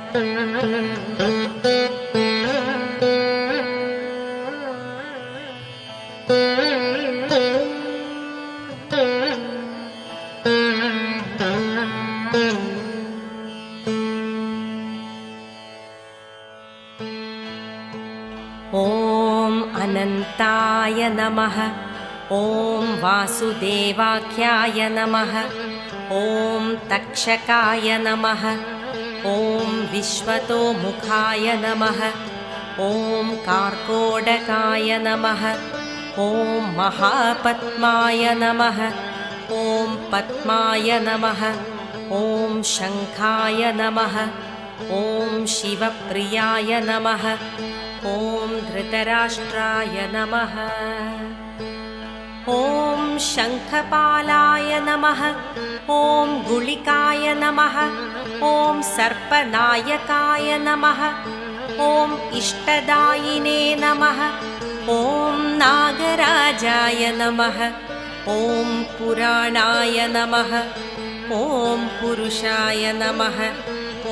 ॐ अनन्ताय नमः। ॐ वासुदेवाख्याय नमः। ॐ तक्षकाय नमः। ॐ विश्वतोमुखाय नमः। ॐ कार्कोडकाय नमः। ॐ महापद्माय नमः। ॐ पद्माय नमः। ॐ शङ्खाय नमः। ॐ शिवप्रियाय नमः। ॐ धृतराष्ट्राय नमः। ॐ शङ्खपालाय नमः। ॐ गुलिकाय नमः। ॐ सर्पनायकाय नमः। ॐ इष्टदायिने नमः। ॐ नागराजाय नमः। ॐ पुराणाय नमः। ॐ पुरुषाय नमः।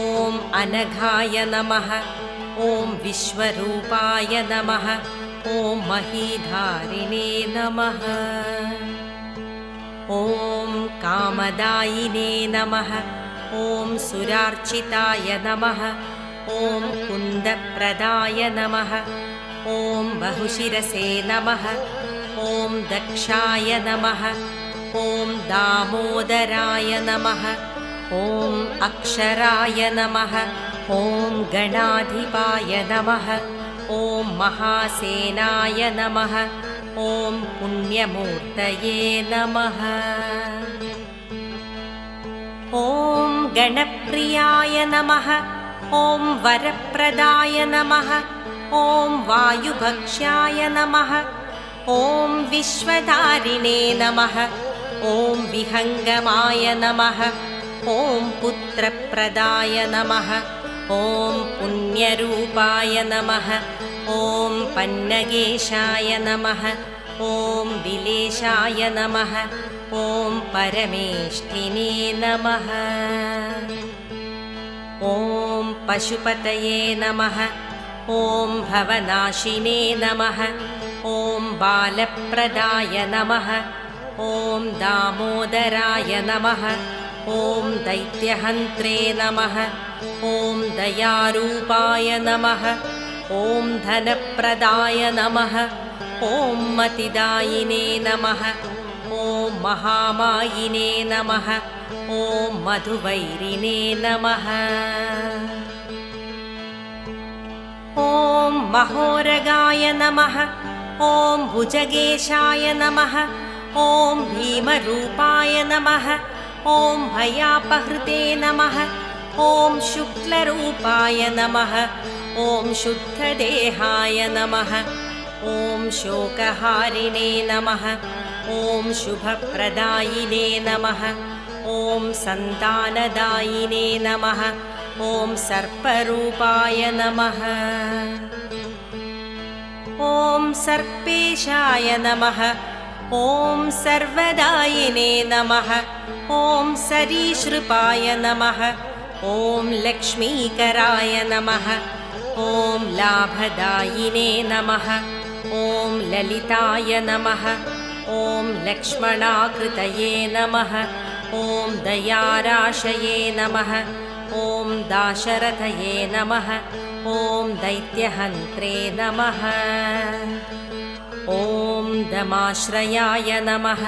ॐ अनघाय नमः। ॐ विश्वरूपाय नमः। ॐ महीधारिणे नमः। ॐ कामदायिने नमः। ॐ सुरार्चिताय नमः। ॐ कुन्दप्रदाय नमः। ॐ बहुशिरसे नमः। ॐ दक्षाय नमः। ॐ दामोदराय नमः। ॐ अक्षराय नमः। ॐ गणाधिपाय नमः। ॐ महासेनाय नमः। ॐ पुण्यमूर्तये नमः। ॐ गणप्रियाय नमः। ॐ वरप्रदाय नमः। ॐ वायुभक्ष्याय नमः। ॐ विश्वधारिणे नमः। ॐ विहङ्गमाय नमः। ॐ पुत्रप्रदाय नमः। ॐ पुण्यरूपाय नमः। ॐ पन्नगेशाय नमः। ॐ विलेशाय नमः। ॐ परमेष्ठिने नमः। ॐ पशुपतये नमः। ॐ भवनाशिने नमः। ॐ बालप्रदाय नमः। ॐ दामोदराय नमः। ॐ दैत्यहन्त्रे नमः। ॐ दयारूपाय नमः। ॐ धनप्रदाय नमः। ॐ मतिदायिने नमः। ॐ महामायिने नमः। ॐ मधुवैरिणे नमः। ॐ महोरगाय नमः। ॐ भुजगेशाय नमः। ॐ भीमरूपाय नमः। ॐ भयापहृते नमः। ॐ शुक्लरूपाय नमः। ॐ शुद्धदेहाय नमः। ॐ शोकहारिणे नमः। ॐ शुभप्रदायिने नमः। ॐ सन्तानदायिने नमः। ॐ सर्परूपाय नमः। ॐ सर्पेशाय नमः। ॐ सर्वदायिने नमः। ॐ सरीसृपाय नमः। ॐ लक्ष्मीकराय नमः। ॐ लाभदायिने नमः। ॐ ललिताय नमः। ॐ लक्ष्मणाकृतये नमः। ॐ दयाराशये नमः। ॐ दाशरथये नमः। ॐ दैत्यहन्त्रे नमः। ॐ दमाश्रयाय नमः।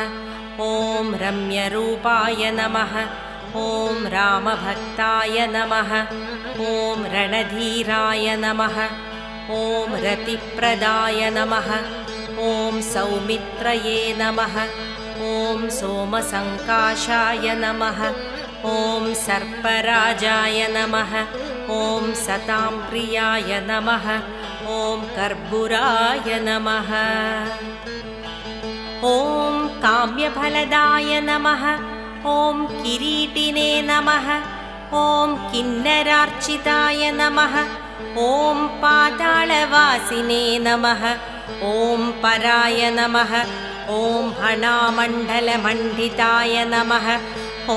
ॐ रम्यरूपाय नमः। ॐ रामभक्ताय नमः। ॐ रणधीराय नमः। ॐ रतिप्रदाय नमः। ॐ सौमित्रये नमः। ॐ सोमसङ्काशाय नमः। ॐ सर्पराजाय नमः। ॐ सतां प्रियाय नमः। ॐ कर्पूराय नमः। ॐ काम्यफलदाय नमः। ॐ किरीटिने नमः। ॐ किन्नरार्चिताय नमः। ॐ पातालवासिने नमः। ॐ पराय नमः। ॐ फणामण्डलमण्डिताय नमः। ॐ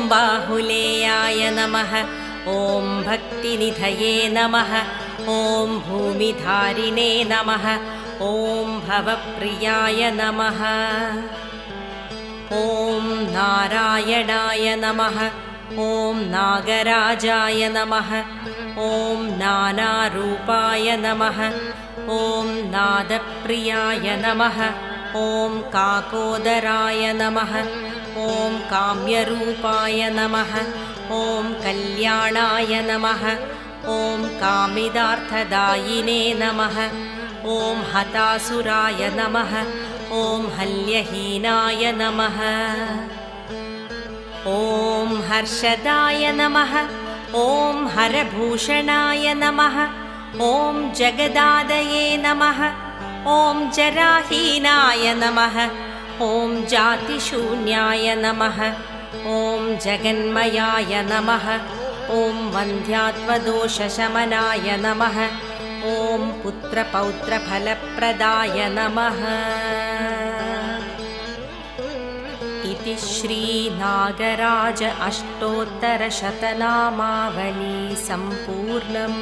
बाहुलेयाय नमः। ॐ भक्तिनिधये नमः। ॐ भूमिधारिणे नमः। ॐ भवप्रियाय नमः। ॐ नारायणाय नमः। ॐ नागराजाय नमः। ॐ नानारूपाय नमः। ॐ नादप्रियाय नमः। ॐ काकोदराय नमः। ॐ काम्यरूपाय नमः। ॐ कल्याणाय नमः। ॐ कामिदार्थदायिने नमः। ॐ हतासुराय नमः। ॐ हल्यहीनाय नमः। ॐ हर्षदाय नमः। ॐ हरभूषणाय नमः। ॐ जगदादये नमः। ॐ जराहीनाय नमः। ॐ जातिशून्याय नमः। ॐ जगन्मयाय नमः। ॐ वन्ध्यात्वदोषशमनाय नमः। ॐ पुत्रपौत्रफलप्रदाय नमः। इति श्रीनागराज अष्टोत्तरशतनामावली सम्पूर्णम्।